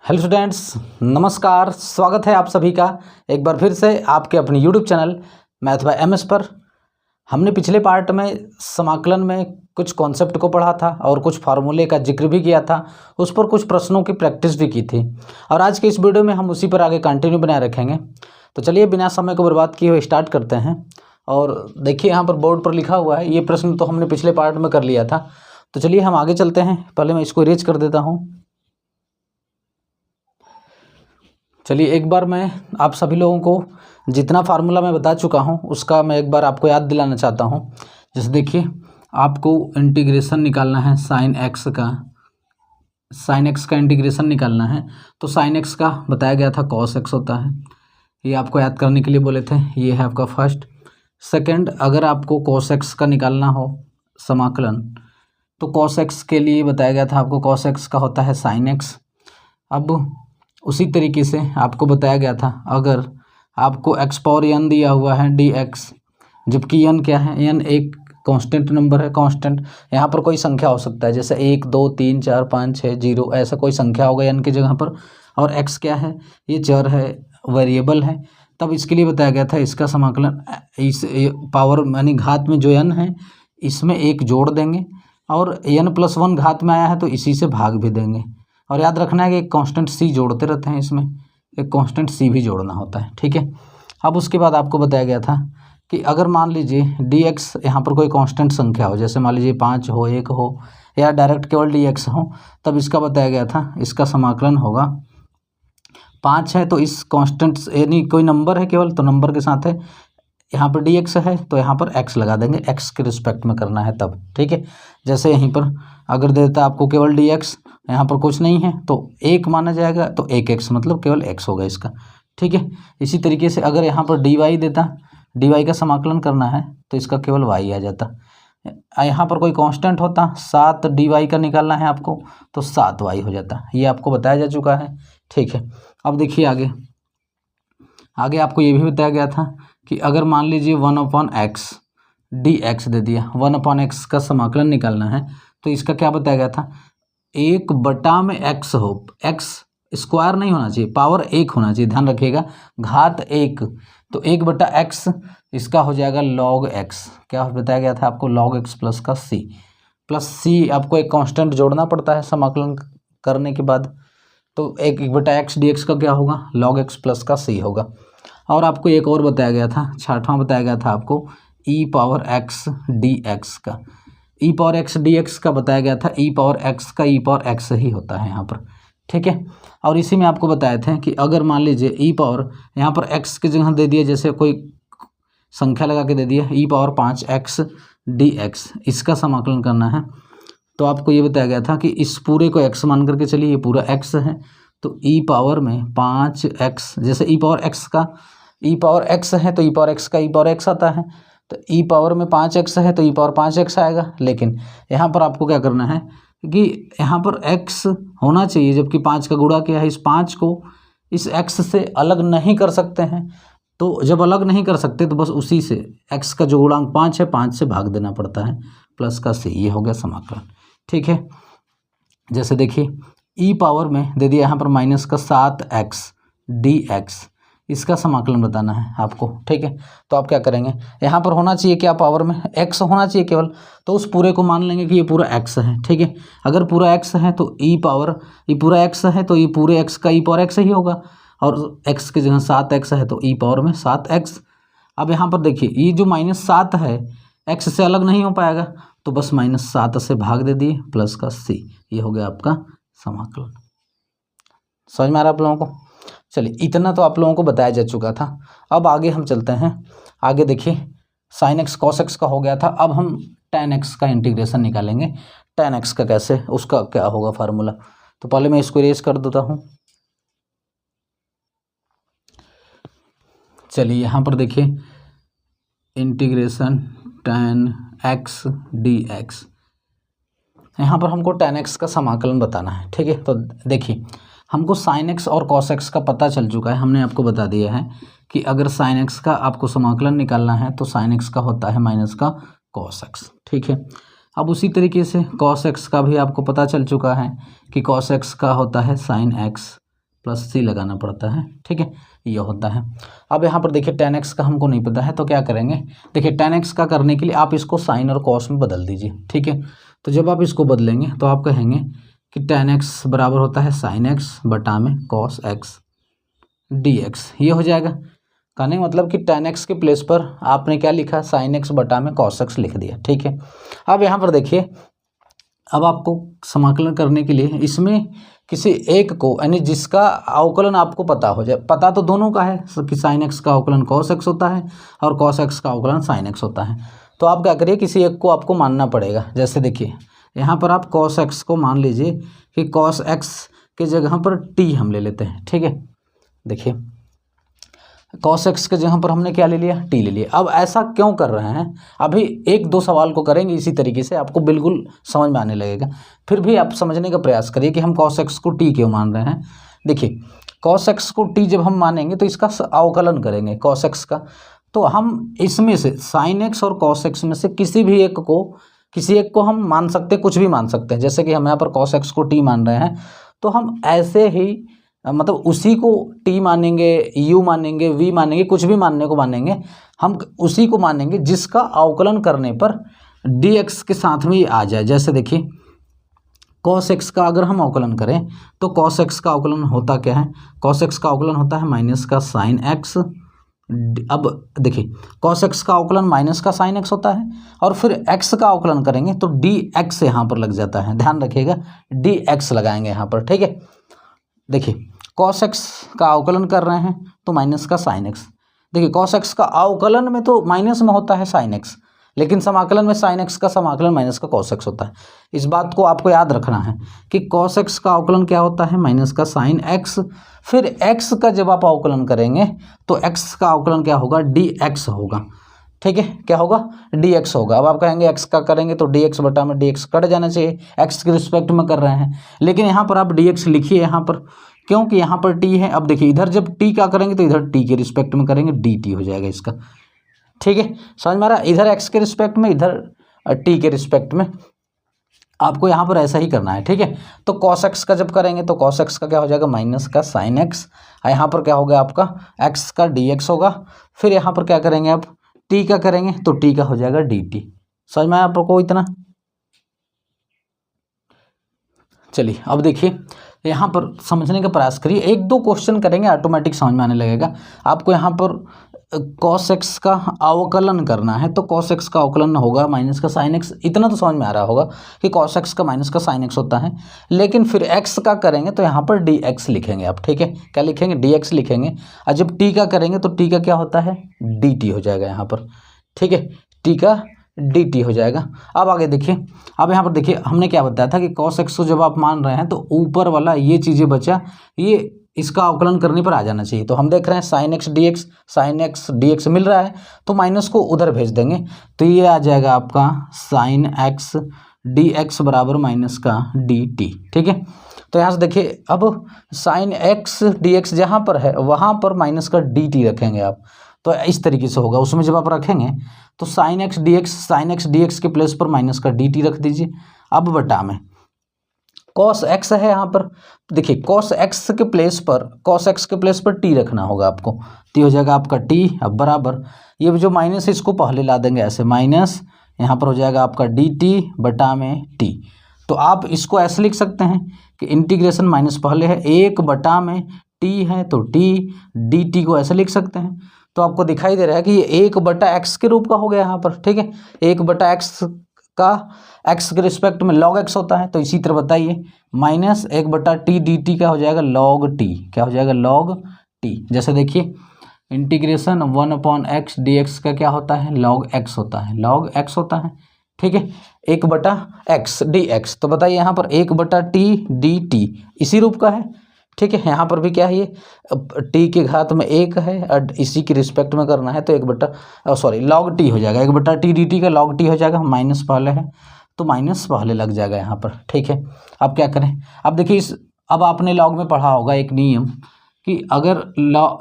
Hello students, नमस्कार। स्वागत है आप सभी का एक बार फिर से आपके अपने YouTube channel math bye MS पर। हमने पिछले पार्ट में समाकलन में कुछ कॉन्सेप्ट को पढ़ा था और कुछ फार्मूले का जिक्र भी किया था, उस पर कुछ प्रश्नों की प्रैक्टिस भी की थी और आज के इस वीडियो में हम उसी पर आगे कंटिन्यू बनाए रखेंगे। तो चलिए बिना समय को बर्बाद किए हुए स्टार्ट करते हैं। और देखिए यहाँ पर बोर्ड पर लिखा हुआ है, ये प्रश्न तो हमने पिछले पार्ट में कर लिया था। तो चलिए हम आगे चलते हैं। पहले मैं इसको इरेज कर देता हूँ। चलिए एक बार मैं आप सभी लोगों को जितना फार्मूला मैं बता चुका हूँ उसका मैं एक बार आपको याद दिलाना चाहता हूँ। जैसे देखिए, आपको इंटीग्रेशन निकालना है साइन एक्स का इंटीग्रेशन निकालना है। तो साइन एक्स का बताया गया था कॉस एक्स होता है, ये आपको याद करने के लिए बोले थे। ये है आपका फर्स्ट। सेकंड, अगर आपको कॉस एक्स का निकालना हो समाकलन, तो कॉस एक्स के लिए बताया गया था आपको कॉस एक्स का होता है साइन एक्स। अब उसी तरीके से आपको बताया गया था, अगर आपको एक्स पावर एन दिया हुआ है डी एक्स, जबकि एन क्या है, एन एक कांस्टेंट नंबर है। कांस्टेंट यहाँ पर कोई संख्या हो सकता है, जैसे 1 2 3 4 5 6 0 ऐसा कोई संख्या होगा एन की जगह पर। और एक्स क्या है, ये चर है, वेरिएबल है। तब इसके लिए बताया गया था इसका समाकलन इस पावर यानी घात में जो एन है इसमें एक जोड़ देंगे और n+1 घात में आया है तो इसी से भाग भी देंगे। और याद रखना है कि एक कांस्टेंट सी जोड़ते रहते हैं, इसमें एक कांस्टेंट सी भी जोड़ना होता है, ठीक है। अब उसके बाद आपको बताया गया था कि अगर मान लीजिए डी एक्स यहाँ पर कोई कांस्टेंट संख्या हो, जैसे मान लीजिए 5 हो, 1 हो या डायरेक्ट केवल डी एक्स हो, तब इसका बताया गया था इसका समाकलन होगा। 5 है तो इस कांस्टेंट यानी कोई नंबर है केवल, तो नंबर के साथ है, यहाँ पर डी एक्स है तो यहाँ पर एक्स लगा देंगे, एक्स के रिस्पेक्ट में करना है तब, ठीक है। जैसे यहीं पर अगर देता आपको केवल डी एक्स, यहाँ पर कुछ नहीं है तो 1 माना जाएगा, तो 1x मतलब केवल x होगा इसका, ठीक है। इसी तरीके से अगर यहाँ पर डी वाई देता, डी वाई का समाकलन करना है तो इसका केवल y आ जाता। यहाँ पर कोई कांस्टेंट होता 7 डी वाई का निकालना है आपको, तो 7y हो जाता। ये आपको बताया जा चुका है, ठीक है। अब देखिए आगे आपको ये भी बताया गया था कि अगर मान लीजिए 1/x डी एक्स दे दिया, 1/x का समाकलन निकालना है, तो इसका क्या बताया गया था, 1/x हो, x स्क्वायर नहीं होना चाहिए, पावर 1 होना चाहिए, ध्यान रखिएगा, घात 1, तो 1/x इसका हो जाएगा log x। क्या बताया गया था आपको, log x प्लस c आपको एक कांस्टेंट जोड़ना पड़ता है समाकलन करने के बाद, तो 1/x dx का क्या होगा, log x प्लस का c होगा। और आपको एक और बताया गया था, 6वां बताया गया था आपको e⁻x dx का, e⁻x dx का बताया गया था, e⁻x का e⁻x ही होता है यहाँ पर, ठीक है। और इसी में आपको बताए थे कि अगर मान लीजिए यहाँ पर x की जगह दे दिया, जैसे कोई संख्या लगा के दे दिया e⁻5x dx, इसका समाकलन करना है, तो आपको ये बताया गया था कि इस पूरे को x मान करके चलिए, ये पूरा x है, तो e⁻5x, जैसे e⁻x है तो e⁻x का e⁻x आता है, तो e⁻5x है तो e⁻5x आएगा। लेकिन यहाँ पर आपको क्या करना है कि यहाँ पर x होना चाहिए, जबकि 5 का गुणा किया है, इस 5 को इस x से अलग नहीं कर सकते हैं। तो जब अलग नहीं कर सकते तो बस उसी से x का जो गुणांक 5 है, 5 से भाग देना पड़ता है, प्लस का c, ये हो गया समाकलन, ठीक है। जैसे देखिए ई पावर में दे दिया यहाँ पर -7x dx, इसका समाकलन बताना है आपको, ठीक है। तो आप क्या करेंगे, यहाँ पर होना चाहिए क्या, पावर में x होना चाहिए केवल, तो उस पूरे को मान लेंगे कि ये पूरा x है, ठीक है। अगर पूरा x है तो ये पूरा x है तो ये पूरे x का e⁻x ही होगा, और x की जगह 7x है तो e पावर में 7x। अब यहाँ पर देखिए ये जो -7 है x से अलग नहीं हो पाएगा, तो बस -7 से भाग दे दिए, प्लस का c, ये हो गया आपका समाकलन। समझ में आ रहा है आप लोगों को। चलिए इतना तो आप लोगों को बताया जा चुका था। अब आगे हम चलते हैं। आगे देखिए sin x cos x का हो गया था, अब हम tan x का इंटीग्रेशन निकालेंगे। tan x का कैसे, उसका क्या होगा फार्मूला, तो पहले मैं इसको इरेज कर देता हूँ। चलिए यहाँ पर देखिए इंटीग्रेशन tan x dx, यहाँ पर हमको tan x का समाकलन बताना है, ठीक है। तो देखिए हमको sin x और cos x का पता चल चुका है, हमने आपको बता दिया है कि अगर sin x का आपको समाकलन निकालना है तो sin x का होता है माइनस का cos x, ठीक है। अब उसी तरीके से cos x का भी आपको पता चल चुका है कि cos x का होता है sin x प्लस सी लगाना पड़ता है, ठीक है, ये होता है। अब यहाँ पर देखिए tan x का हमको नहीं पता है तो क्या करेंगे, देखिए tan x का करने के लिए आप इसको साइन और कॉस में बदल दीजिए, ठीक है। तो जब आप इसको बदलेंगे तो आप कहेंगे कि tan x बराबर होता है sin x बटा में cos x dx, ये हो जाएगा। कहने का मतलब कि tan x के प्लेस पर आपने क्या लिखा, sin x बटा में cos x लिख दिया, ठीक है। अब यहाँ पर देखिए, अब आपको समाकलन करने के लिए इसमें किसी एक को, यानी जिसका अवकलन आपको पता हो जाए, पता तो दोनों का है कि sin x का अवकलन cos x होता है और cos x का अवकलन sin x होता है, तो आप क्या करिए, किसी एक को आपको मानना पड़ेगा। जैसे देखिए यहाँ पर आप cos x को मान लीजिए कि cos x के जगह पर t हम ले लेते हैं, ठीक है। देखिए cos x के जगह पर हमने क्या ले लिया, t ले लिया। अब ऐसा क्यों कर रहे हैं, अभी एक दो सवाल को करेंगे इसी तरीके से, आपको बिल्कुल समझ में आने लगेगा। फिर भी आप समझने का प्रयास करिए कि हम cos x को t क्यों मान रहे हैं। देखिए cos x को t जब हम मानेंगे तो इसका अवकलन करेंगे cos x का, तो हम इसमें से sin x और cos x में से किसी एक को हम मान सकते हैं, कुछ भी मान सकते हैं। जैसे कि हम यहाँ पर cos x को t मान रहे हैं, तो हम ऐसे ही मतलब उसी को t मानेंगे, u मानेंगे, v मानेंगे, कुछ भी मानने को मानेंगे, हम उसी को मानेंगे जिसका अवकलन करने पर dx के साथ में ये आ जाए। जैसे देखिए cos x का अगर हम अवकलन करें तो cos x का अवकलन होता क्या है, cos x का अवकलन होता है माइनस का sin x। अब देखिए cos x का अवकलन माइनस का sin x होता है, और फिर x का अवकलन करेंगे तो dx यहाँ पर लग जाता है, ध्यान रखिएगा dx लगाएंगे यहाँ पर, ठीक है। देखिए cos x का अवकलन कर रहे हैं तो माइनस का sin x, देखिए cos x का अवकलन में तो माइनस में होता है sin x, लेकिन समाकलन में sin x का समाकलन माइनस का cos x होता है। इस बात को आपको याद रखना है कि cos x का अवकलन क्या होता है, माइनस का sin x। फिर x का जब आप अवकलन करेंगे तो x का अवकलन क्या होगा, dx होगा, ठीक है। क्या होगा, dx होगा। अब आप कहेंगे x का करेंगे तो dx बटा में dx कट जाना चाहिए, x के रिस्पेक्ट में कर रहे हैं, लेकिन यहाँ पर आप dx लिखिए यहाँ पर, क्योंकि यहाँ पर t है। अब देखिए इधर जब t का करेंगे तो इधर t के रिस्पेक्ट में करेंगे, dt हो जाएगा इसका, ठीक है, समझ में आ रहा है। इधर x के रिस्पेक्ट में, इधर t के रिस्पेक्ट में, आपको यहाँ पर ऐसा ही करना है, ठीक है। तो cos x का जब करेंगे तो cos x का क्या हो जाएगा, माइनस का sin x, यहाँ पर क्या होगा आपका x का dx होगा। फिर यहाँ पर क्या करेंगे आप, t का करेंगे तो t का हो जाएगा dt। समझ में आया आपको इतना। चलिए अब देखिए यहाँ पर समझने का प्रयास करिए, एक दो क्वेश्चन करेंगे ऑटोमेटिक समझ में आने लगेगा आपको। यहाँ पर cos x का अवकलन करना है तो cos x का अवकलन होगा माइनस का sin x, इतना तो समझ में आ रहा होगा कि cos x का माइनस का sin x होता है। लेकिन फिर x का करेंगे तो यहाँ पर dx लिखेंगे आप, ठीक है, क्या लिखेंगे, dx लिखेंगे। और जब t का करेंगे तो t का क्या होता है, dt हो जाएगा यहाँ पर, ठीक है, t का dt हो जाएगा। अब आगे देखिए, अब यहाँ पर देखिए हमने क्या बताया था कि cos x को जब आप मान रहे हैं तो ऊपर वाला ये चीज़ें बचा, ये इसका अवकलन करने पर आ जाना चाहिए। तो हम देख रहे हैं sin x dx मिल रहा है, तो माइनस को उधर भेज देंगे तो ये आ जाएगा आपका sin x dx बराबर माइनस का dt, ठीक है। तो यहाँ से देखिए अब sin x dx जहाँ पर है वहाँ पर माइनस का dt रखेंगे आप, तो इस तरीके से होगा। उसमें जब आप रखेंगे तो sin x dx के प्लेस पर माइनस का dt रख दीजिए। अब बटा में cos x है यहाँ पर, देखिए cos x के प्लेस पर t रखना होगा आपको, तो हो जाएगा आपका t। अब बराबर ये जो माइनस है इसको पहले ला देंगे ऐसे, माइनस यहाँ पर हो जाएगा आपका dt बटा में t। तो आप इसको ऐसे लिख सकते हैं कि इंटीग्रेशन माइनस पहले है, 1 बटा में t है तो t, dt को ऐसे लिख सकते हैं। तो आपको दिखाई दे रहा है कि ये 1 बटा x के रूप का हो गया यहाँ पर, ठीक है। 1 बटा x का x के रिस्पेक्ट में log x होता है, तो इसी तरह बताइए माइनस 1 बटा t dt का हो जाएगा log t, क्या हो जाएगा log t। जैसे देखिए इंटीग्रेशन 1/x dx का क्या होता है, log x होता है, log x होता है, ठीक है। 1 बटा x dx, तो बताइए यहाँ पर 1 बटा t dt इसी रूप का है, ठीक है। यहाँ पर भी क्या है, ये t के घात में 1 है और इसी के रिस्पेक्ट में करना है तो 1 बटा log t हो जाएगा, 1 बटा t dt का log t हो जाएगा, माइनस पहले है तो माइनस पहले लग जाएगा यहाँ पर, ठीक है। अब क्या करें, अब देखिए अब आपने log में पढ़ा होगा एक नियम कि अगर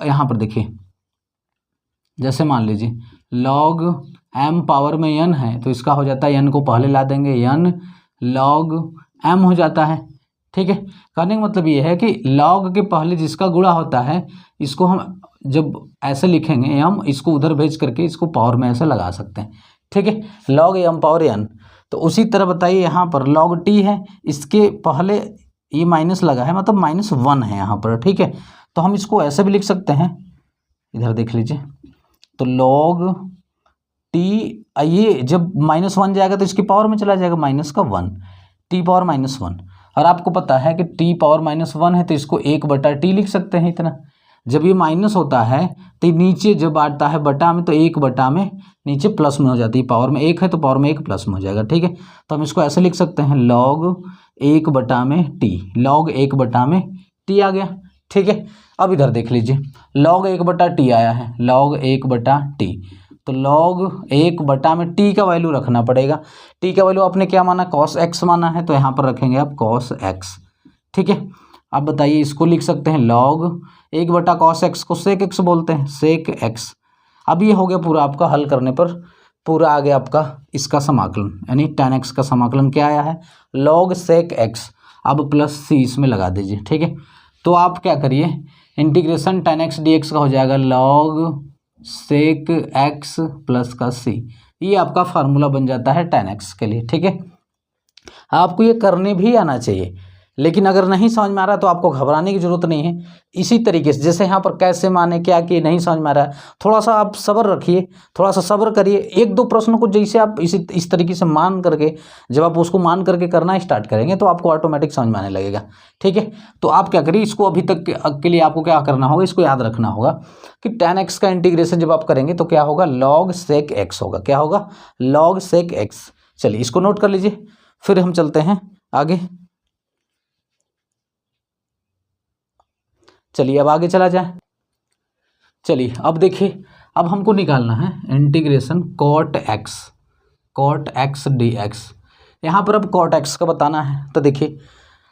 यहाँ पर देखिए जैसे मान लीजिए log m पावर में n है तो इसका हो जाता है n को पहले ला देंगे n log m हो जाता है, ठीक है। कहने का मतलब ये है कि log के पहले जिसका गुणा होता है इसको हम जब ऐसे लिखेंगे हम इसको उधर भेज करके इसको पावर में ऐसे लगा सकते हैं, ठीक है, log m पावर n। तो उसी तरह बताइए यहाँ पर log t है, इसके पहले ये माइनस लगा है मतलब -1 है यहाँ पर, ठीक है। तो हम इसको ऐसे भी लिख सकते हैं, इधर देख लीजिए, तो log t, ये जब -1 जाएगा तो इसकी पावर में चला जाएगा -1, t पावर -1। और आपको पता है कि t पावर -1 है तो इसको 1/t लिख सकते हैं इतना। जब ये माइनस होता है तो नीचे जब आता है बटा में तो 1/, में नीचे प्लस में हो जाती है, पावर में 1 है तो पावर में 1 प्लस में हो जाएगा, ठीक है। तो हम इसको ऐसे लिख सकते हैं log 1/t, log 1/में t आ गया, ठीक है। अब इधर देख लीजिए log 1/t आया है, log 1/t, तो log 1/में t का वैल्यू रखना पड़ेगा। t का वैल्यू आपने क्या माना, cos x माना है, तो यहाँ पर रखेंगे आप cos x, ठीक है। अब बताइए इसको लिख सकते हैं log 1/cos x को sec x बोलते हैं, sec x। अब ये हो गया पूरा आपका, हल करने पर पूरा आ गया आपका इसका समाकलन, यानी tan x का समाकलन क्या आया है, log sec x। अब प्लस c इसमें लगा दीजिए, ठीक है। तो आप क्या करिए, इंटीग्रेशन tan x dx का हो जाएगा log sec x प्लस का c, ये आपका फार्मूला बन जाता है tan x के लिए, ठीक है। आपको ये करने भी आना चाहिए, लेकिन अगर नहीं समझ में आ रहा तो आपको घबराने की जरूरत नहीं है। इसी तरीके से जैसे यहाँ पर कैसे माने क्या कि नहीं समझ में आ रहा है, थोड़ा सा आप सब्र रखिए, थोड़ा सा सब्र करिए, 1-2 प्रश्न को जैसे आप इस तरीके से मान करके, जब आप उसको मान करके करना स्टार्ट करेंगे तो आपको ऑटोमेटिक समझ में आने लगेगा, ठीक है। तो आप क्या करिए, इसको अभी तक के लिए आपको क्या करना होगा, इसको याद रखना होगा कि tan x का इंटीग्रेशन जब आप करेंगे तो क्या होगा, log sec x होगा, क्या होगा, log sec x। चलिए इसको नोट कर लीजिए, फिर हम चलते हैं आगे। चलिए अब आगे चला जाए। चलिए अब देखिए, अब हमको निकालना है इंटीग्रेशन cot x dx। यहाँ पर अब cot x का बताना है, तो देखिए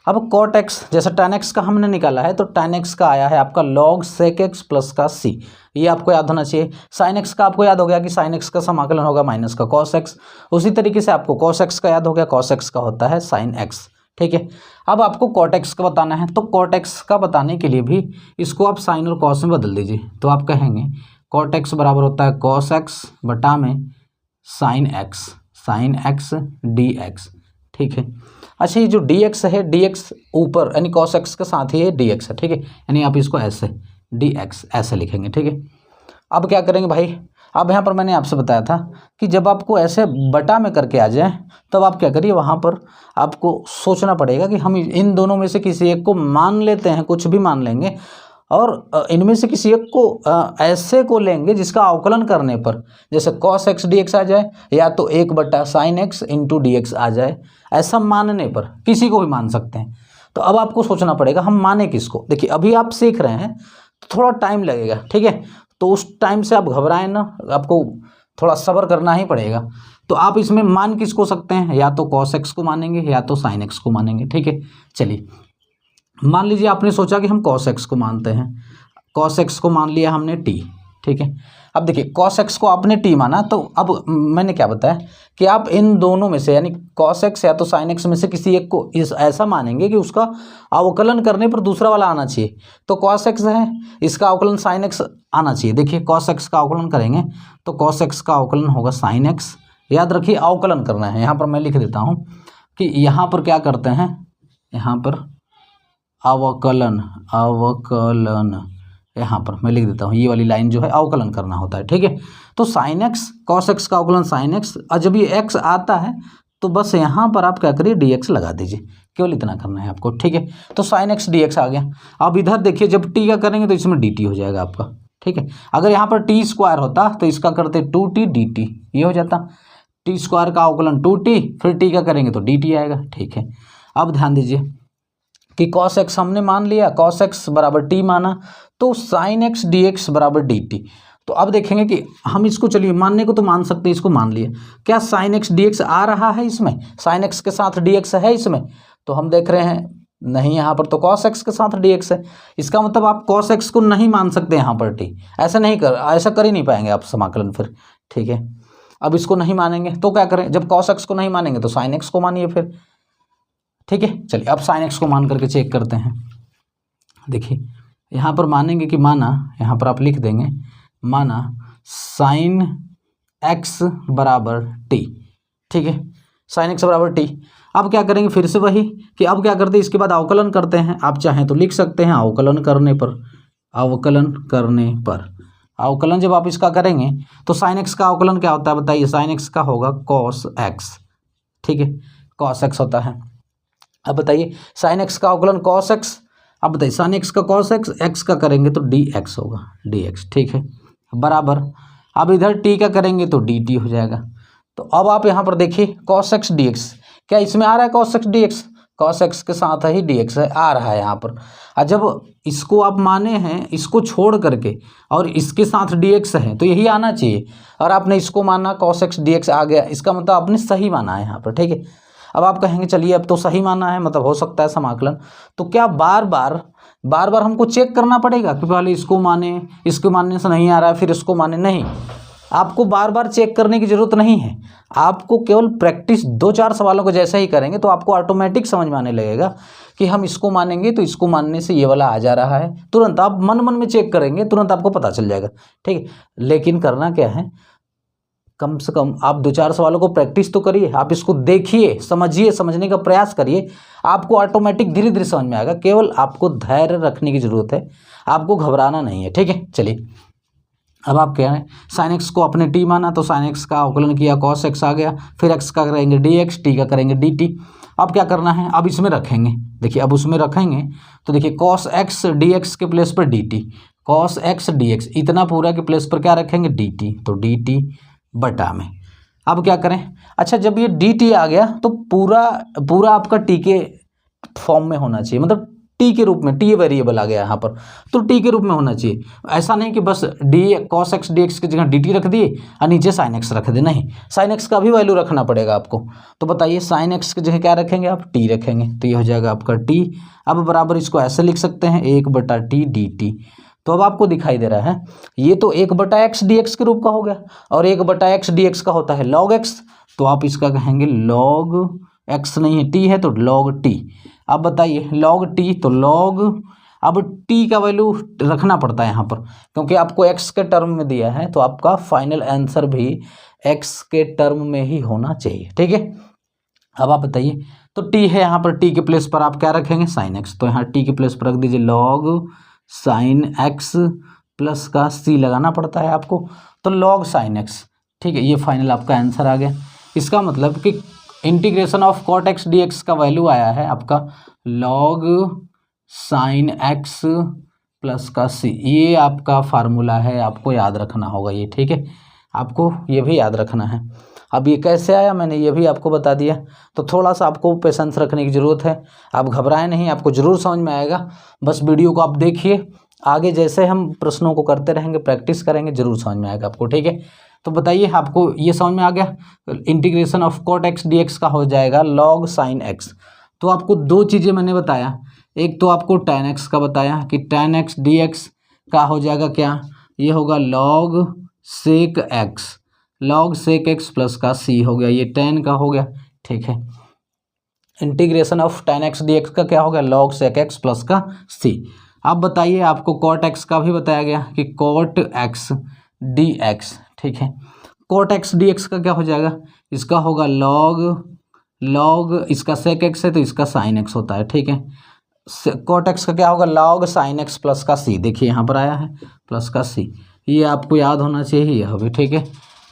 अब cot x जैसा tan x का हमने निकाला है तो tan x का आया है आपका log sec x प्लस का c, ये आपको याद होना चाहिए। sin x का आपको याद हो गया कि sin x का समाकलन होगा माइनस का cos x, उसी तरीके से आपको cos x का याद हो गया, cos x का होता है sin x, ठीक है। अब आपको cot x का बताना है, तो cot x का बताने के लिए भी इसको आप साइन और cos में बदल दीजिए, तो आप कहेंगे cot x बराबर होता है cos x बटा में sin x dx, ठीक है। अच्छा ये जो dx है, dx ऊपर यानी cos x के साथ ही ये dx है, ठीक है, यानी आप इसको ऐसे dx ऐसे लिखेंगे, ठीक है। अब क्या करेंगे भाई, अब यहाँ पर मैंने आपसे बताया था कि जब आपको ऐसे बटा में करके आ जाए तब आप क्या करिए, वहाँ पर आपको सोचना पड़ेगा कि हम इन दोनों में से किसी एक को मान लेते हैं, कुछ भी मान लेंगे, और इनमें से किसी एक को ऐसे को लेंगे जिसका अवकलन करने पर जैसे cos x dx आ जाए, या तो 1/sin x इंटू dx आ जाए, ऐसा मानने पर किसी को भी मान सकते हैं। तो अब आपको सोचना पड़ेगा हम माने किसको। देखिए अभी आप सीख रहे हैं तो थोड़ा टाइम लगेगा, ठीक है, तो उस टाइम से आप घबराएं ना, आपको थोड़ा सब्र करना ही पड़ेगा। तो आप इसमें मान किसको सकते हैं, या तो cos x को मानेंगे या तो sin x को मानेंगे, ठीक है। चलिए मान लीजिए आपने सोचा कि हम cos x को मानते हैं, cos x को मान लिया हमने t, ठीक है। अब देखिए cos x को आपने t माना, तो अब मैंने क्या बताया कि आप इन दोनों में से यानी cos x या तो sin x में से किसी एक को ऐसा मानेंगे कि उसका अवकलन करने पर दूसरा वाला आना चाहिए। तो cos x है, इसका अवकलन sin x आना चाहिए। देखिए cos x का अवकलन करेंगे तो cos x का अवकलन होगा sin x, याद रखिए अवकलन करना है। यहाँ पर मैं लिख देता हूँ कि यहाँ पर क्या करते हैं, यहाँ पर अवकलन यहाँ पर मैं लिख देता हूँ, ये वाली लाइन जो है अवकलन करना होता है, ठीक है। तो sin x cos x का अवकलन sin x, और जब ये x आता है तो बस यहाँ पर आप क्या करिए dx लगा दीजिए, केवल इतना करना है आपको, ठीक है। तो sin x dx आ गया। अब इधर देखिए जब t का करेंगे तो इसमें dt हो जाएगा आपका, ठीक है। अगर यहाँ पर t² होता तो इसका करते 2t dt, ये हो जाता t² का अवकलन 2t, फिर t का करेंगे तो dt आएगा, ठीक है। अब ध्यान दीजिए कि cos x हमने मान लिया, cos x बराबर t माना, तो sin x dx बराबर dt। तो अब देखेंगे कि हम इसको, चलिए मानने को तो मान सकते हैं, इसको मान लिए, क्या sin x dx आ रहा है इसमें, sin x के साथ dx है इसमें, तो हम देख रहे हैं नहीं, यहाँ पर तो cos x के साथ dx है। इसका मतलब आप cos x को नहीं मान सकते यहाँ पर t, ऐसा कर ही नहीं पाएंगे आप समाकलन फिर, ठीक है। अब इसको नहीं मानेंगे तो क्या करें, जब cos x को नहीं मानेंगे तो sin x को मानिए फिर, ठीक है। चलिए अब साइन एक्स को मान करके चेक करते हैं। देखिए यहाँ पर मानेंगे कि माना, यहाँ पर आप लिख देंगे माना साइन एक्स बराबर टी, ठीक है, साइन एक्स बराबर टी। अब क्या करेंगे, फिर से वही कि अब क्या करते हैं, इसके बाद अवकलन करते हैं। आप चाहें तो लिख सकते हैं अवकलन करने पर, अवकलन करने पर, अवकलन जब आप इसका करेंगे तो साइन एक्स का अवकलन क्या होता है बताइए, साइन एक्स का होगा कॉस एक्स, ठीक है, कॉस एक्स होता है। अब बताइए साइन एक्स का अवकलन कॉस एक्स, अब बताइए साइन एक्स का कॉस एक्स, एक्स का करेंगे तो डी एक्स होगा, डी एक्स, ठीक है, बराबर। अब इधर टी का करेंगे तो डी टी हो जाएगा। तो अब आप यहाँ पर देखिए कॉस एक्स डी एक्स, क्या इसमें आ रहा है cos x d x, cos x के साथ ही डी एक्स आ रहा है यहाँ पर। और जब इसको आप माने हैं, इसको छोड़ करके और इसके साथ डी एक्स है तो यही आना चाहिए, और आपने इसको माना कॉस एक्स डी एक्स आ गया, इसका मतलब आपने सही माना है यहाँ पर, ठीक है। अब आप कहेंगे चलिए अब तो सही माना है, मतलब हो सकता है समाकलन, तो क्या बार बार हमको चेक करना पड़ेगा कि पहले इसको माने, इसको मानने से नहीं आ रहा है फिर इसको माने, नहीं, आपको बार बार चेक करने की ज़रूरत नहीं है। आपको केवल प्रैक्टिस 2-4 सवालों को जैसे ही करेंगे तो आपको ऑटोमेटिक समझ में आने लगेगा कि हम इसको मानेंगे तो इसको मानने से ये वाला आ जा रहा है, तुरंत आप मन में चेक करेंगे, तुरंत आपको पता चल जाएगा, ठीक है। लेकिन करना क्या है, कम से कम आप 2-4 सवालों को प्रैक्टिस तो करिए, आप इसको देखिए, समझिए, समझने का प्रयास करिए, आपको ऑटोमेटिक धीरे धीरे समझ में आएगा। केवल आपको धैर्य रखने की ज़रूरत है, आपको घबराना नहीं है, ठीक है। चलिए अब आप कह रहे हैं साइन एक्स को अपने टी माना तो साइन एक्स का अवकलन किया, कॉस एक्स आ गया, फिर एक्स का करेंगे डी एक्स, टी का करेंगे डी टी। अब क्या करना है, अब इसमें रखेंगे, देखिए अब उसमें रखेंगे तो देखिए कॉस एक्स डी एक्स के प्लेस पर D T, cos x d x, इतना पूरा के प्लेस पर क्या रखेंगे डी टी, तो डी टी बटा में। अब क्या करें, अच्छा जब ये डी टी आ गया तो पूरा आपका टी के फॉर्म में होना चाहिए, मतलब टी के रूप में, टी वेरिएबल आ गया यहाँ पर तो टी के रूप में होना चाहिए। ऐसा नहीं कि बस D cos x d x की जगह डी टी रख दिए और नीचे साइन एक्स रख दिए, नहीं, साइन एक्स का भी वैल्यू रखना पड़ेगा आपको। तो बताइए साइन एक्स की जगह क्या रखेंगे आप, टी रखेंगे, तो ये हो जाएगा आपका टी। अब बराबर इसको ऐसे लिख सकते हैं 1/t डी टी। तो अब आपको दिखाई दे रहा है ये तो 1/x dx के रूप का हो गया, और 1/x dx का होता है log x, तो आप इसका कहेंगे log x, नहीं है t है तो log t। अब बताइए log t तो log, अब t का वैल्यू रखना पड़ता है यहाँ पर क्योंकि आपको x के टर्म में दिया है, तो आपका फाइनल आंसर भी x के टर्म में ही होना चाहिए, ठीक है। अब आप बताइए तो t है यहाँ पर, t के प्लेस पर आप क्या रखेंगे साइन x, तो यहाँ t के प्लेस पर रख दीजिए log साइन एक्स प्लस का c लगाना पड़ता है आपको, तो log साइन एक्स, ठीक है, ये फाइनल आपका आंसर आ गया। इसका मतलब कि integration of cot x d x का वैल्यू आया है आपका log साइन एक्स प्लस का c, ये आपका फार्मूला है, आपको याद रखना होगा ये, ठीक है, आपको ये भी याद रखना है। अब ये कैसे आया मैंने ये भी आपको बता दिया, तो थोड़ा सा आपको पेशेंस रखने की ज़रूरत है, आप घबराएं नहीं, आपको ज़रूर समझ में आएगा। बस वीडियो को आप देखिए, आगे जैसे हम प्रश्नों को करते रहेंगे, प्रैक्टिस करेंगे, ज़रूर समझ में आएगा आपको, ठीक है। तो बताइए आपको ये समझ में आ गया, integration of cot x d x का हो जाएगा log साइन एक्स। तो आपको 2 चीज़ें मैंने बताया, एक तो आपको tan x का बताया कि tan x dx का हो जाएगा क्या, ये होगा log sec x, log sec x plus का c हो गया, ये tan का हो गया, ठीक है। Integration of tan x dx का क्या हो गया log sec x प्लस का c। अब बताइए आपको cot x का भी बताया गया कि cot x dx, ठीक है, cot x dx का क्या हो जाएगा, इसका होगा log इसका sec x है तो इसका sin x होता है, ठीक है। cot x का क्या होगा log sin x प्लस का c, देखिए यहाँ पर आया है प्लस का c, ये आपको याद होना चाहिए यह भी, ठीक है।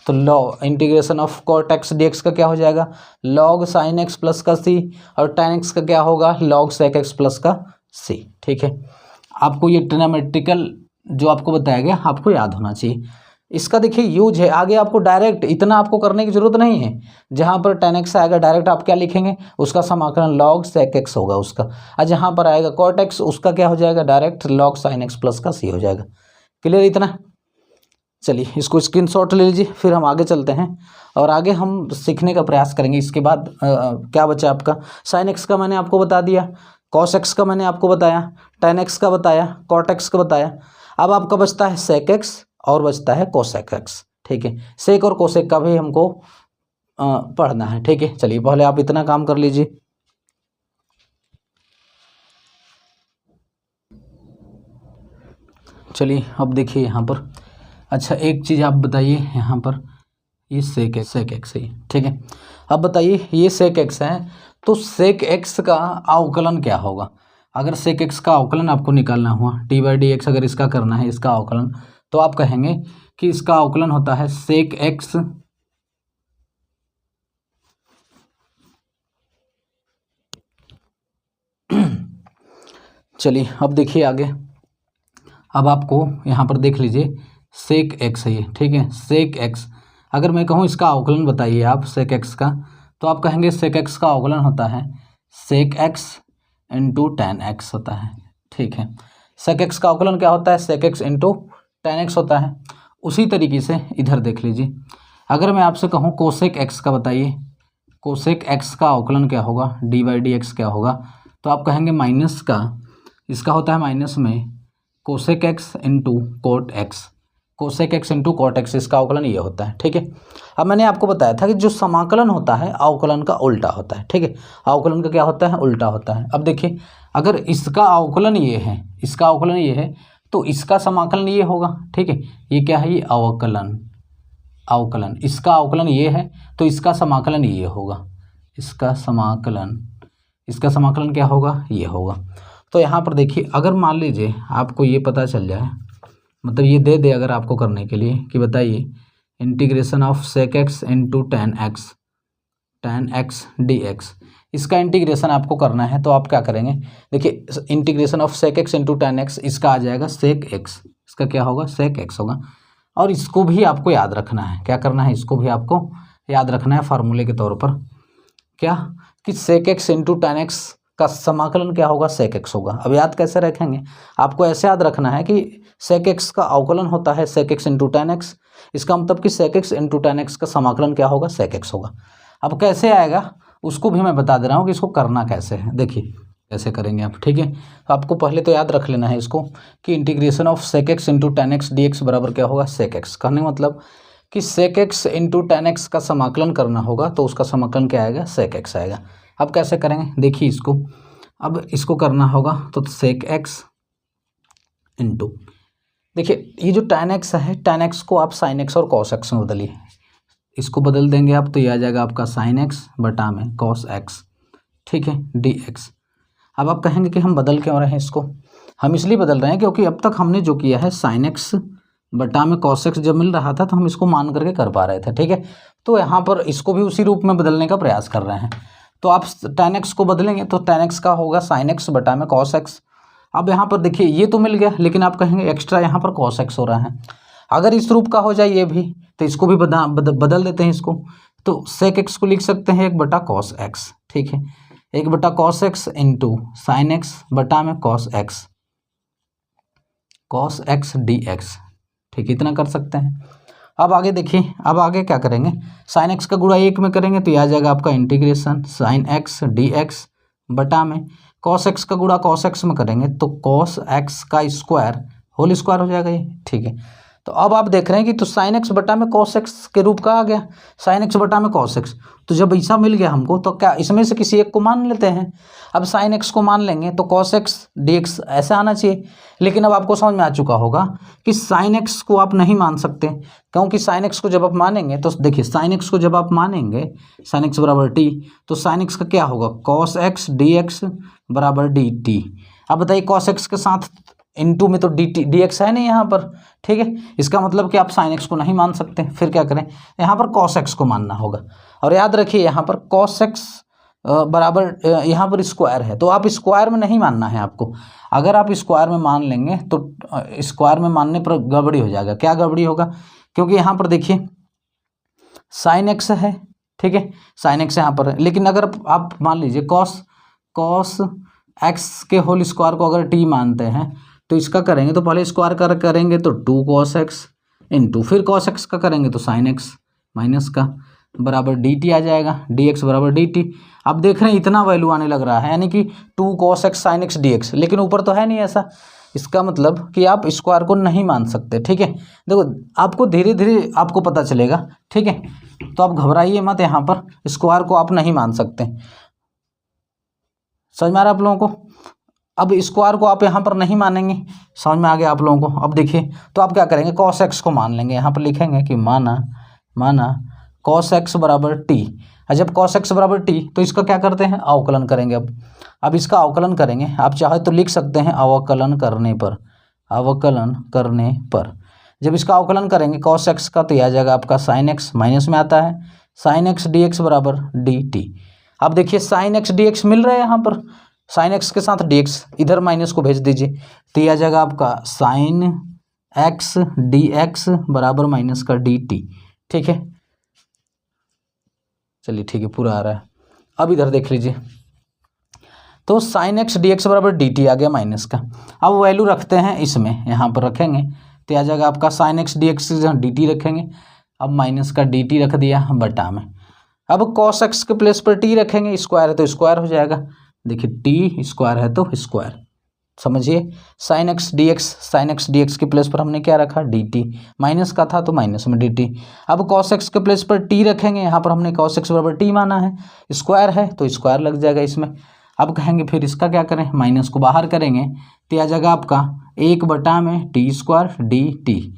तो log integration of cot x dx का क्या हो जाएगा log sin x प्लस का c, और tan x का क्या होगा log sec x प्लस का c, ठीक है। आपको ये ट्रिग्नोमेट्रिकल जो आपको बताया गया आपको याद होना चाहिए। इसका देखिए यूज है, आगे आपको डायरेक्ट इतना आपको करने की जरूरत नहीं है, जहाँ पर tan x आएगा डायरेक्ट आप क्या लिखेंगे, उसका समाकलन log sec x होगा उसका, और जहाँ पर आएगा cot x उसका क्या हो जाएगा direct log sin x plus का c हो जाएगा। क्लियर इतना, चलिए इसको स्क्रीनशॉट ले लीजिए, फिर हम आगे चलते हैं और आगे हम सीखने का प्रयास करेंगे। इसके बाद क्या बचा आपका, sin x का मैंने आपको बता दिया, cos x का मैंने आपको बताया, tan x का बताया, cot x का बताया। अब आपका बचता है sec x और बचता है cosec x, ठीक है, सेक और कोसेक का भी हमको पढ़ना है, ठीक है। चलिए पहले आप इतना काम कर लीजिए। चलिए अब देखिए यहाँ पर, अच्छा एक चीज़ आप बताइए यहाँ पर, ये सेक एक्स है, ठीक है। अब बताइए ये सेक एक्स है, तो सेक एक्स का अवकलन क्या होगा। अगर सेक एक्स का अवकलन आपको निकालना हुआ, डी बाई डी एक्स अगर इसका करना है, इसका अवकलन, तो आप कहेंगे कि इसका अवकलन होता है सेक एक्स चलिए अब देखिए आगे, अब आपको यहाँ पर देख लीजिए सेक एक्स है ये, ठीक है। सेक एक्स अगर मैं कहूँ इसका अवकलन बताइए आप सेक एक्स का, तो आप कहेंगे सेक एक्स का अवकलन होता है sec x into tan x होता है, ठीक है। सेक एक्स का अवकलन क्या होता है, sec x into tan x होता है। उसी तरीके से इधर देख लीजिए, अगर मैं आपसे कहूँ कोसेक एक्स का बताइए, कोसेक एक्स का अवकलन क्या होगा, डी बाई डी एक्स क्या होगा, तो आप कहेंगे माइनस का, इसका होता है माइनस में cosec x into cot x, cosec x into cot x, इसका अवकलन ये होता है, ठीक है। अब मैंने आपको बताया था कि जो समाकलन होता है अवकलन का उल्टा होता है, ठीक है। अवकलन का क्या होता है, उल्टा होता है। अब देखिए अगर इसका अवकलन ये है, इसका अवकलन ये है, तो इसका समाकलन ये होगा, ठीक है। ये क्या है, ये अवकलन, अवकलन, इसका अवकलन ये है, तो इसका समाकलन ये होगा, इसका समाकलन क्या होगा, ये होगा। तो यहाँ पर देखिए अगर मान लीजिए आपको ये पता चल जाए, मतलब ये दे दे अगर आपको करने के लिए कि बताइए integration of sec x into tan x d x, इसका इंटीग्रेशन आपको करना है, तो आप क्या करेंगे, देखिए integration of sec x into tan x, इसका आ जाएगा सेक एक्स, इसका क्या होगा, सेक एक्स होगा। और इसको भी आपको याद रखना है, क्या करना है, इसको भी आपको याद रखना है फार्मूले के तौर पर, क्या कि sec x into tan x का समाकलन क्या होगा, सेक एक्स होगा। अब याद कैसे रखेंगे, आपको ऐसे याद रखना है कि सेक एक्स का अवकलन होता है sec x into tan x, इसका मतलब कि sec x into tan x का समाकलन क्या होगा, सेक एक्स होगा। अब कैसे आएगा उसको भी मैं बता दे रहा हूँ कि इसको करना कैसे है, देखिए कैसे करेंगे आप, ठीक है। तो आपको पहले तो याद रख लेना है इसको कि integration of sec x into tan x d x बराबर क्या होगा, सेक एक्स। कहने मतलब कि sec x into tan x का समाकलन करना होगा, तो उसका समाकलन क्या आएगा, सेक एक्स आएगा। अब कैसे करेंगे, देखिए इसको, अब इसको करना होगा तो सेक एक्स इंटू, देखिए ये जो टेन एक्स है, टेन एक्स को आप साइन एक्स और कॉस एक्स में बदलिए, इसको बदल देंगे आप, तो ये आ जाएगा आपका साइन एक्स बटा में कॉस एक्स, ठीक है, डी एक्स। अब आप कहेंगे कि हम बदल क्यों रहे हैं इसको, हम इसलिए बदल रहे हैं क्योंकि अब तक हमने जो किया है साइन एक्स बटा में कॉस एक्स जब मिल रहा था तो हम इसको मान करके कर पा रहे थे, ठीक है। तो यहाँ पर इसको भी उसी रूप में बदलने का प्रयास कर रहे हैं, तो आप टेन एक्स को बदलेंगे तो टेन एक्स का होगा साइन एक्स बटा में कॉस एक्स। अब यहाँ पर देखिए ये तो मिल गया, लेकिन आप कहेंगे एक्स्ट्रा यहाँ पर कॉस एक्स हो रहा है, अगर इस रूप का हो जाए ये भी, तो इसको भी बदल देते हैं इसको, तो सेक एक्स को लिख सकते हैं 1/cos x, ठीक है, 1/cos x into sine x बटा में cos x dx, ठीक है, इतना कर सकते हैं। अब आगे देखिए, अब आगे क्या करेंगे, साइन एक्स का गुणा 1 में करेंगे तो यह आ जाएगा आपका integration sine x d x बटा में कॉस एक्स का गुणा कॉस एक्स में करेंगे तो कॉस एक्स का स्क्वायर होल स्क्वायर हो जाएगा ये, ठीक है। तो अब आप देख रहे हैं कि तो साइन एक्स बटा में कॉस एक्स के रूप का आ गया, साइन एक्स बटा में कॉस एक्स, तो जब ऐसा मिल गया हमको तो क्या इसमें से किसी एक को मान लेते हैं। अब साइन एक्स को मान लेंगे तो कॉस एक्स डी एक्स ऐसा आना चाहिए, लेकिन अब आपको समझ में आ चुका होगा कि साइन एक्स को आप नहीं मान सकते, क्योंकि साइन एक्स को जब आप मानेंगे तो देखिए साइन एक्स को जब आप मानेंगे साइन एक्स बराबर टी, तो साइन एक्स का क्या होगा, कॉस एक्स डी एक्स बराबर डी टी। अब बताइए कॉस एक्स के साथ इनटू में तो डी एक्स है नहीं यहाँ पर, ठीक है, इसका मतलब कि आप साइन एक्स को नहीं मान सकते, फिर क्या करें, यहाँ पर कॉस एक्स को मानना होगा। और याद रखिए यहाँ पर कॉस एक्स बराबर यहाँ पर स्क्वायर है, तो आप स्क्वायर में नहीं मानना है आपको, अगर आप स्क्वायर में मान लेंगे तो स्क्वायर में मानने पर गड़बड़ी हो जाएगा। क्या गड़बड़ी होगा, क्योंकि यहाँ पर देखिए साइन एक्स है, ठीक है, साइन एक्स यहाँ पर है, लेकिन अगर आप मान लीजिए कॉस एक्स के होल स्क्वायर को अगर टी मानते हैं तो इसका करेंगे तो पहले स्क्वायर करेंगे तो 2 cos x इंटू फिर cos x का करेंगे तो sin x माइनस का बराबर dt आ जाएगा, dx बराबर dt। अब देख रहे हैं इतना वैल्यू आने लग रहा है, यानी कि 2 cos x sin x dx, लेकिन ऊपर तो है नहीं ऐसा, इसका मतलब कि आप स्क्वायर को नहीं मान सकते, ठीक है। देखो आपको धीरे धीरे आपको पता चलेगा, ठीक है, तो आप घबराइए मत, यहाँ पर स्क्वायर को आप नहीं मान सकते, समझ में आ रहा है आप लोगों को। अब स्क्वायर को आप यहाँ पर नहीं मानेंगे, समझ में आ गया आप लोगों को। अब देखिए तो आप क्या करेंगे, कॉस एक्स को मान लेंगे, यहाँ पर लिखेंगे कि माना कॉस एक्स बराबर टी। और जब कॉस एक्स बराबर टी तो इसका क्या करते हैं, अवकलन करेंगे। अब इसका अवकलन करेंगे, आप चाहे तो लिख सकते हैं अवकलन करने पर जब इसका अवकलन करेंगे कॉस एक्स का तो यह आ जाएगा आपका साइन एक्स, माइनस में आता है साइन एक्स डी एक्स बराबर डी टी। अब देखिए साइन एक्स डी एक्स मिल रहा है यहाँ पर, साइन एक्स के साथ डी एक्स इधर माइनस को भेज दीजिए तो यह आ जाएगा आपका साइन एक्स डी एक्स बराबर माइनस का डी टी। ठीक है, चलिए ठीक है, पूरा आ रहा है। अब इधर देख लीजिए तो साइन एक्स डी एक्स बराबर डी टी आ गया माइनस का। अब वैल्यू रखते हैं इसमें, यहाँ पर रखेंगे तो आ जाएगा आपका sine x d x D T रखेंगे। अब माइनस का डी टी रख दिया बटा में। अब कॉस एक्स के प्लेस पर टी रखेंगे, स्क्वायर है तो स्क्वायर हो जाएगा। देखिए टी स्क्वायर है तो स्क्वायर, समझिए साइन एक्स डी एक्स के प्लेस पर हमने क्या रखा, डी टी, माइनस का था तो माइनस में डी टी। अब कॉस एक्स के प्लेस पर टी रखेंगे, यहाँ पर हमने कॉस एक्स बराबर टी माना है, स्क्वायर है तो स्क्वायर लग जाएगा इसमें। अब कहेंगे फिर इसका क्या करें, माइनस को बाहर करेंगे तो आ जाएगा आपका 1/टी² डी टी।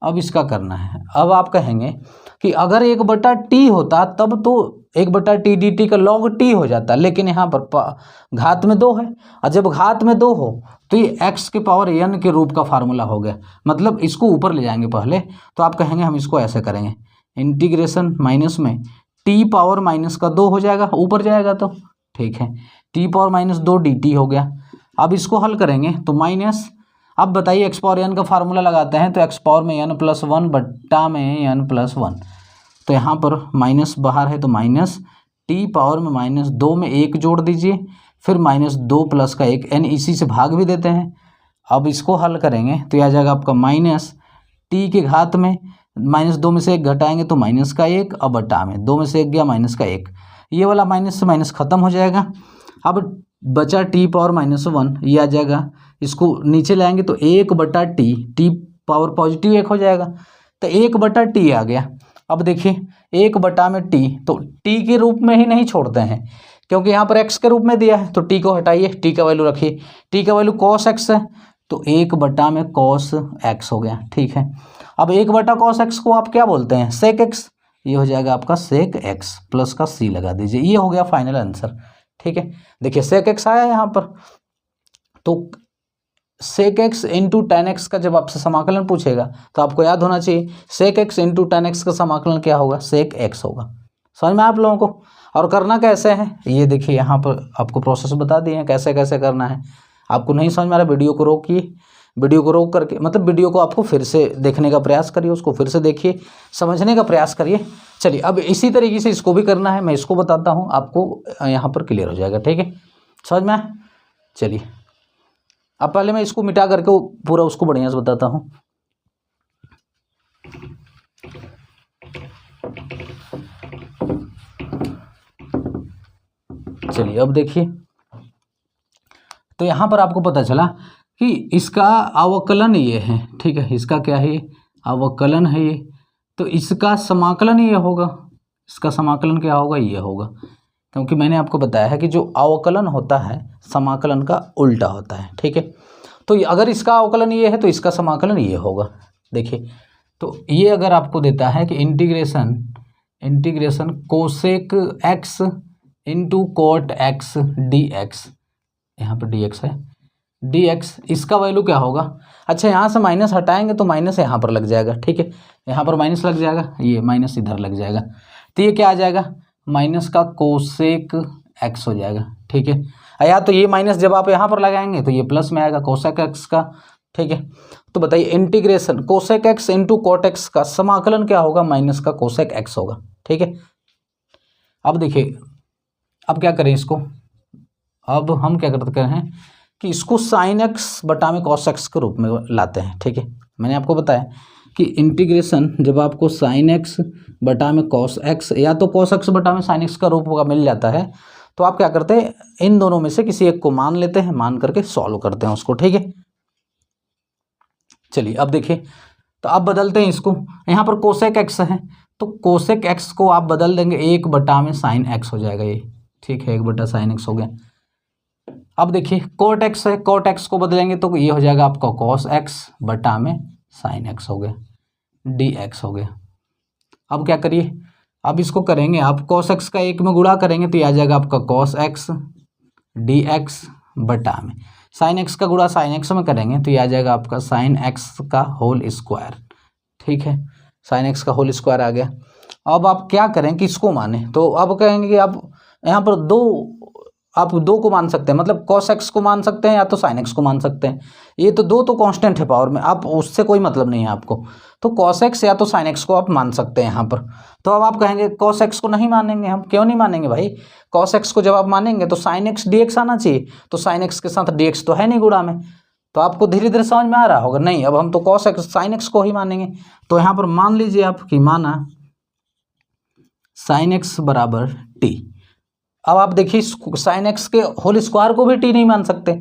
अब इसका करना है। अब आप कहेंगे कि अगर 1/टी होता तब तो 1/टी डी टी का log टी हो जाता, लेकिन यहाँ पर घात में 2 है और जब घात में 2 हो तो ये x के पावर n के रूप का फार्मूला हो गया, मतलब इसको ऊपर ले जाएंगे पहले। तो आप कहेंगे हम इसको ऐसे करेंगे, इंटीग्रेशन माइनस में टी पावर माइनस का 2 हो जाएगा, ऊपर जाएगा तो ठीक है, T power minus 2 D T हो गया। अब इसको हल करेंगे तो माइनस, अब बताइए एक्स पावर एन का फार्मूला लगाते हैं तो एक्स पावर में n+1 बट्टा में n+1, तो यहाँ पर माइनस बाहर है तो माइनस, टी पावर में -2 में 1 जोड़ दीजिए, फिर -2 प्लस का 1, n इसी से भाग भी देते हैं। अब इसको हल करेंगे तो आ जाएगा आपका माइनस टी के घात में -2 में से 1 घटाएंगे तो माइनस का 1, अब बटा में 2 में से 1 गया माइनस का 1, ये वाला माइनस से माइनस खत्म हो जाएगा। अब बचा टी पावर -1, ये आ जाएगा, इसको नीचे लाएंगे तो 1/टी, टी पावर पॉजिटिव 1 हो जाएगा तो 1/टी आ गया। अब देखिए 1 में टी, तो टी के रूप में ही नहीं छोड़ते हैं क्योंकि यहाँ पर एक्स के रूप में दिया है, तो टी को हटाइए, टी का वैल्यू रखिए, टी का वैल्यू कॉस एक्स है तो 1 में कॉस एक्स हो गया। ठीक है, अब 1 कॉस एक्स को आप क्या बोलते हैं, सेक एक्स, ये हो जाएगा आपका सेक एक्स, प्लस का सी लगा दीजिए, ये हो गया फाइनल आंसर। ठीक है, देखिए सेक एक्स आया यहाँ पर, तो sec x into tan x का जब आपसे समाकलन पूछेगा तो आपको याद होना चाहिए sec x into tan x का समाकलन क्या होगा, सेक एक्स होगा। समझ में आप लोगों को। और करना कैसे है ये देखिए, यहाँ पर आपको प्रोसेस बता दिए हैं कैसे कैसे करना है। आपको नहीं समझ में आ रहा, वीडियो को रोकिए, वीडियो को रोक करके मतलब वीडियो को आपको फिर से देखने का प्रयास करिए, उसको फिर से देखिए, समझने का प्रयास करिए। चलिए अब इसी तरीके से इसको भी करना है, मैं इसको बताता हूँ, आपको यहाँ पर क्लियर हो जाएगा। ठीक है, समझ में आया। चलिए अब पहले मैं इसको मिटा करके पूरा उसको बढ़िया से बताता हूँ। चलिए अब देखिए, तो यहाँ पर आपको पता चला कि इसका अवकलन ये है। ठीक है, इसका क्या है, अवकलन है ये, तो इसका समाकलन ये होगा, इसका समाकलन क्या होगा, ये होगा, क्योंकि मैंने आपको बताया है कि जो अवकलन होता है समाकलन का उल्टा होता है। ठीक है, तो अगर इसका अवकलन ये है तो इसका समाकलन ये होगा। देखिए तो ये अगर आपको देता है कि integration cosec x into cot x d x, यहाँ पर डी एक्स है, डी एक्स, इसका वैल्यू क्या होगा। अच्छा यहाँ से माइनस हटाएंगे तो माइनस यहाँ पर लग जाएगा। ठीक है, यहाँ पर माइनस लग जाएगा, ये माइनस इधर लग जाएगा, तो ये क्या आ जाएगा, माइनस का कोसेक एक्स हो जाएगा। ठीक है, या तो ये माइनस जब आप यहाँ पर लगाएंगे तो ये प्लस में आएगा कोसेक एक्स का। ठीक है, तो बताइए integration cosec x into cot x का समाकलन क्या होगा, माइनस का कोसेक एक्स होगा। ठीक है, अब देखिए अब क्या करें इसको, अब हम क्या करते हैं कि इसको साइन एक्स बटा में कॉस एक्स के रूप में लाते हैं। ठीक है, मैंने आपको बताया कि इंटीग्रेशन जब आपको साइन एक्स बटा में कॉस एक्स या तो कॉस एक्स बटा में साइन एक्स का रूप का मिल जाता है, तो आप क्या करते हैं, इन दोनों में से किसी एक को मान लेते हैं, मान करके सॉल्व करते हैं उसको। ठीक है, चलिए अब देखिए, तो अब बदलते हैं इसको, यहाँ पर कोसेक एक्स है तो कोसेक एक्स को आप बदल देंगे 1 बटा में साइन एक्स हो जाएगा ये। ठीक है, 1 बटा साइन एक्स हो गया। अब देखिए कोट एक्स है, कोट एक्स को बदलेंगे तो ये हो जाएगा आपका कॉस एक्स बटा में साइन एक्स हो गया, डी एक्स हो गया। अब क्या करिए, अब इसको करेंगे आप कॉस एक्स का एक में गुणा करेंगे तो ये आ जाएगा आपका कॉस एक्स डी एक्स बटा में साइन एक्स का गुणा साइन एक्स में करेंगे तो ये आ जाएगा आपका साइन एक्स का होल स्क्वायर। ठीक है, साइन एक्स का होल स्क्वायर आ गया। अब आप क्या करें कि इसको माने, तो अब कहेंगे कि आप यहाँ पर आप दो को मान सकते हैं, मतलब कॉस एक्स को मान सकते हैं या तो साइन एक्स को मान सकते हैं। ये तो दो तो कांस्टेंट है पावर में, आप उससे कोई मतलब नहीं है आपको, तो कॉस एक्स या तो साइन एक्स को आप मान सकते हैं यहाँ पर। तो अब आप कहेंगे कॉस एक्स को नहीं मानेंगे हम, क्यों नहीं मानेंगे भाई, कॉस एक्स को जब आप मानेंगे तो साइन एक्स डी एक्स आना चाहिए, तो साइन एक्स के साथ डी एक्स तो है नहीं गुणा में, तो आपको धीरे धीरे समझ में आ रहा होगा। नहीं, अब हम तो कॉस एक्स साइन एक्स को ही मानेंगे, तो यहाँ पर मान लीजिए आप कि माना साइन एक्स बराबर टी। अब आप देखिए साइन एक्स के होल स्क्वायर को भी टी नहीं मान सकते,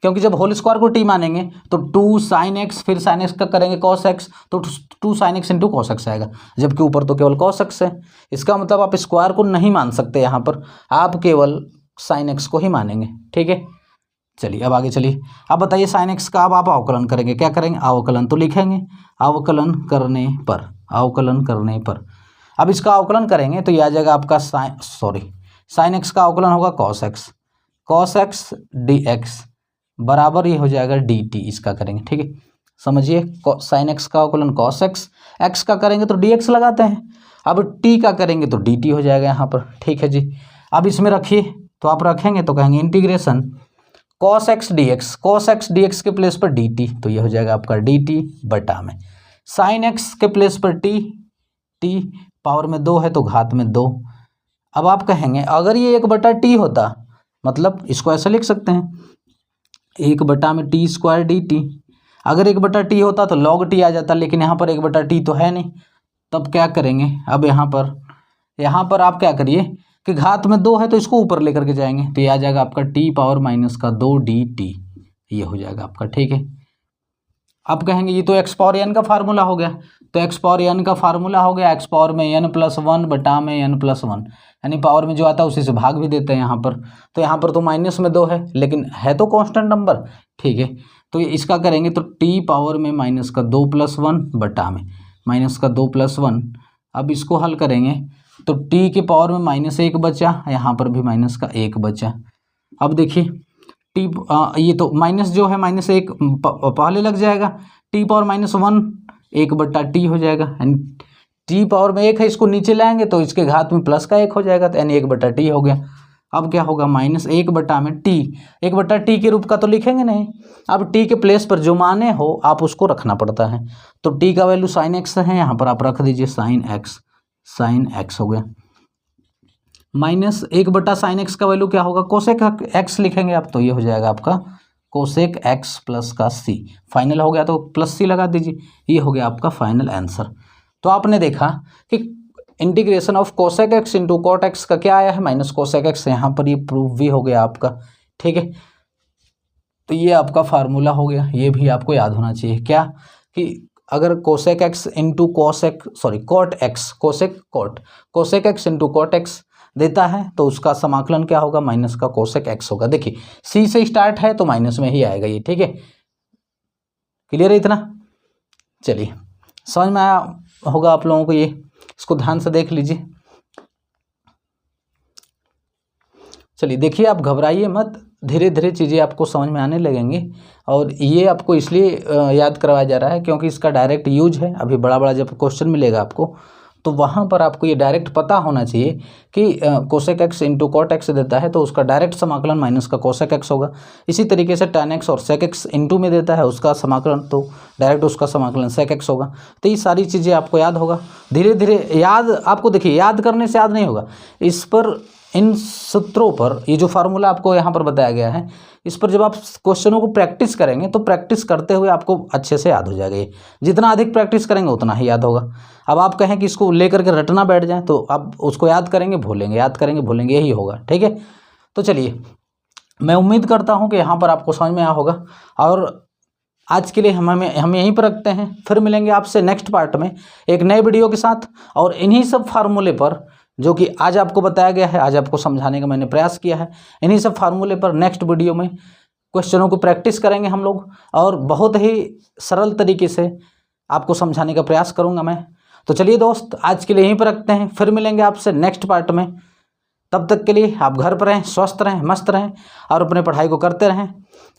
क्योंकि जब होल स्क्वायर को टी मानेंगे तो 2 साइन एक्स फिर साइन एक्स का करेंगे कॉस एक्स, तो 2 sine x into cos x आएगा, जबकि ऊपर तो केवल कॉस एक्स है। इसका मतलब आप स्क्वायर को नहीं मान सकते यहाँ पर, आप केवल साइन एक्स को ही मानेंगे। ठीक है, चलिए अब आगे चलिए। अब बताइए साइन एक्स का अब आप अवकलन करेंगे, क्या करेंगे, अवकलन तो लिखेंगे, अवकलन करने पर, अवकलन करने पर अब इसका अवकलन करेंगे तो ये आ जाएगा आपका साइन एक्स का अवकलन होगा कॉस एक्स डी एक्स बराबर ये हो जाएगा डी टी, इसका करेंगे। ठीक है, समझिए साइन एक्स का अवकलन कॉस एक्स का करेंगे तो डी एक्स लगाते हैं, अब टी का करेंगे तो डी टी हो जाएगा यहाँ पर। ठीक है जी, अब इसमें रखिए, तो आप रखेंगे तो कहेंगे integration cos x d x के प्लेस पर डी टी, तो ये हो जाएगा आपका डी टी बटा में साइन एक्स के प्लेस पर टी पावर में 2 है तो घात में 2। अब आप कहेंगे अगर ये 1/t होता, मतलब इसको ऐसा लिख सकते हैं 1/t² dt, अगर 1/t होता तो log t आ जाता, लेकिन यहाँ पर 1/t तो है नहीं, तब क्या करेंगे, अब यहाँ पर आप क्या करिए कि घात में 2 है तो इसको ऊपर लेकर के जाएंगे तो ये आ जाएगा आपका t पावर -2 dt, ये हो जाएगा आपका। ठीक है, अब कहेंगे ये तो एक्स पावर एन का फार्मूला हो गया, तो एक्स पावर एन का फार्मूला हो गया एक्स पावर में n+1 बटा में n+1, यानी पावर में जो आता है उसी से भाग भी देते हैं यहाँ पर, तो यहाँ पर तो माइनस में 2 है लेकिन है तो कांस्टेंट नंबर। ठीक है, तो इसका करेंगे तो टी पावर में -2 + 1 बटा में -2 + 1, अब इसको हल करेंगे तो टी के पावर में -1 बचा, यहाँ पर भी -1 बचा। अब देखिए टी ये तो माइनस जो है -1 पहले लग जाएगा, टी पावर -1 1/t हो जाएगा, यानी टी पावर में 1 है, इसको नीचे लाएंगे तो इसके घात में प्लस का 1 हो जाएगा, तो यानी 1/t हो गया। अब क्या होगा -1 बटा में टी, 1/t के रूप का तो लिखेंगे नहीं, अब टी के प्लेस पर जो माने हो आप उसको रखना पड़ता है, तो टी का वैल्यू साइन एक्स है, यहाँ पर आप रख दीजिए साइन एक्स हो गया, -1 बटा साइन एक्स का वैल्यू क्या होगा, कोसेक एक्स लिखेंगे आप, तो ये हो जाएगा आपका कोसेक एक्स प्लस का सी, फाइनल हो गया तो प्लस सी लगा दीजिए, ये हो गया आपका फाइनल आंसर। तो आपने देखा कि integration of cosec x into cot x का क्या आया है, माइनस कोसेक एक्स, यहाँ पर ये प्रूफ भी हो गया आपका। ठीक है, तो ये आपका फार्मूला हो गया, ये भी आपको याद होना चाहिए क्या, कि अगर cosec x into cot x into cot x देता है तो उसका समाकलन क्या होगा, माइनस का कोसेक एक्स होगा। देखिए सी से स्टार्ट है तो माइनस में ही आएगा ये। ठीक है, क्लियर है इतना, चलिए समझ में आया होगा आप लोगों को, ये इसको ध्यान से देख लीजिए। चलिए देखिए, आप घबराइए मत, धीरे धीरे चीज़ें आपको समझ में आने लगेंगी, और ये आपको इसलिए याद करवाया जा रहा है क्योंकि इसका डायरेक्ट यूज है। अभी बड़ा बड़ा जब क्वेश्चन मिलेगा आपको तो वहाँ पर आपको ये डायरेक्ट पता होना चाहिए कि cosec x into cot x देता है तो उसका डायरेक्ट समाकलन माइनस का कोसेक एक्स होगा। इसी तरीके से tan एक्स और सेक एक्स इंटू में देता है उसका समाकलन, तो डायरेक्ट उसका समाकलन सेक एक्स होगा। तो ये सारी चीज़ें आपको याद होगा, धीरे धीरे याद, आपको देखिए याद करने से याद नहीं होगा, इस पर इन सूत्रों पर, ये जो फार्मूला आपको यहाँ पर बताया गया है, इस पर जब आप क्वेश्चनों को प्रैक्टिस करेंगे तो प्रैक्टिस करते हुए आपको अच्छे से याद हो जाएगा। ये जितना अधिक प्रैक्टिस करेंगे उतना ही याद होगा। अब आप कहें कि इसको लेकर के रटना बैठ जाएं तो आप उसको याद करेंगे भूलेंगे, यही होगा। ठीक है, तो चलिए मैं उम्मीद करता हूँ कि यहाँ पर आपको समझ में आया होगा, और आज के लिए हम यहीं पर रखते हैं, फिर मिलेंगे आपसे नेक्स्ट पार्ट में एक नए वीडियो के साथ, और इन्हीं सब फार्मूले पर जो कि आज आपको बताया गया है, आज आपको समझाने का मैंने प्रयास किया है। इन्हीं सब फार्मूले पर नेक्स्ट वीडियो में क्वेश्चनों को प्रैक्टिस करेंगे हम लोग, और बहुत ही सरल तरीके से आपको समझाने का प्रयास करूंगा मैं। तो चलिए दोस्त, आज के लिए यहीं पर रखते हैं, फिर मिलेंगे आपसे नेक्स्ट पार्ट में। तब तक के लिए आप घर पर रहें, स्वस्थ रहें, मस्त रहें और अपने पढ़ाई को करते रहें।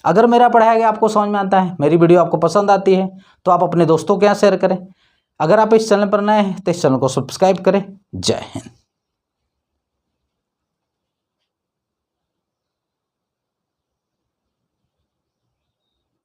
अगर मेरा पढ़ाया गया आपको समझ में आता है, मेरी वीडियो आपको पसंद आती है, तो आप अपने दोस्तों के यहाँ शेयर करें। अगर आप इस चैनल पर नए हैं तो इस चैनल को सब्सक्राइब करें। जय हिंद।